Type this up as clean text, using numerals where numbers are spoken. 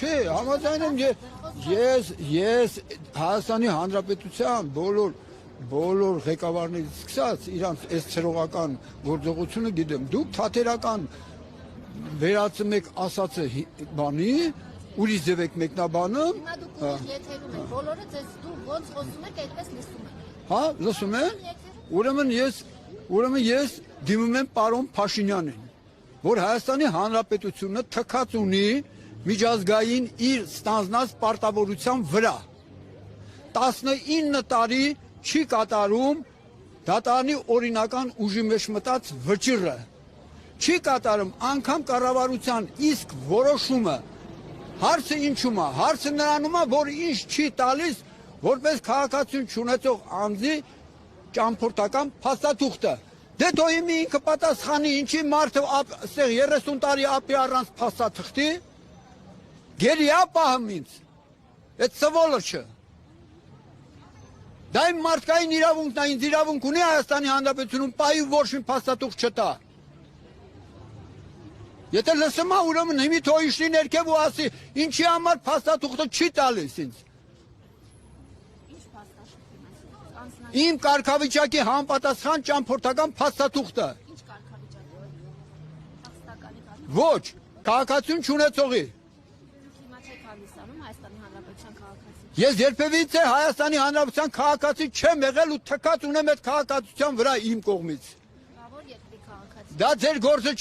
չէ, համաձայն եմ ես Հայաստանի Հանրապետության բոլոր ղեկավարներից սկսած իրանց այս ցրողական գործողությունը գիտեմ։ Դուք թատերական վերածում եք ասածը բանի, ուրիշ ձև եք մեկնաբանում։ Հիմա դուք եթերում եք, բոլորը ձեզ դու ոնց խոսում եք, այդպես լսում եք։ Հա, լսում եք։ Ուրեմն ես դիմում եմ պարոն Փաշինյանին, որ Հայաստանի Հանրապետությունը թքած ունի միջազգային իր ստանձնած պարտավորության վրա 19 տարի չի կատարում դատարանի օրինական ուժի մեջ մտած վճիռը, չի կատարում անգամ կառավարության իսկ որոշումը, հարցը ինչու՞մ է, հարցը նրանում է, որ ինչ չի տալիս որպես քաղաքացիություն չունեցող անձի ճամփորդական փաստաթուղթը։ Դե դոյիմի ինքը պատասխանի, ինչի մարդը 30 տարի ապի առանց փաստաթղթի, գերի է պահում ինձ, այդ սվոլոչը։ Դա իմ մարդկային իրավունքն է, ինձ իրավունք ունի Հայաստանի Հանրապետությունում պահի ոչ մի փաստաթուղթ չտա։ Եթե լսում է, ուրեմն հիմի թող իշլի ներքև ու ասի, ինչի համար փաստաթուղթը չի տալիս ինձ։ Իմ կարգավիճակի համապատասխան ճամփորդական փաստաթուղթը։ Ինչ կարգավիճակ։ Ոչ, քաղաքացիություն չունեցողի։ Հիմա չեք հանդիսանում Հայաստանի Հանրապետության քաղաքացի։ Ես երբևիցե Հայաստանի Հանրապետության քաղաքացի չեմ եղել ու թքած ունեմ այդ քաղաքացիության վրա իմ կողմից։ Բավոր երկրի քաղաքացի։ Դա ձեր գործը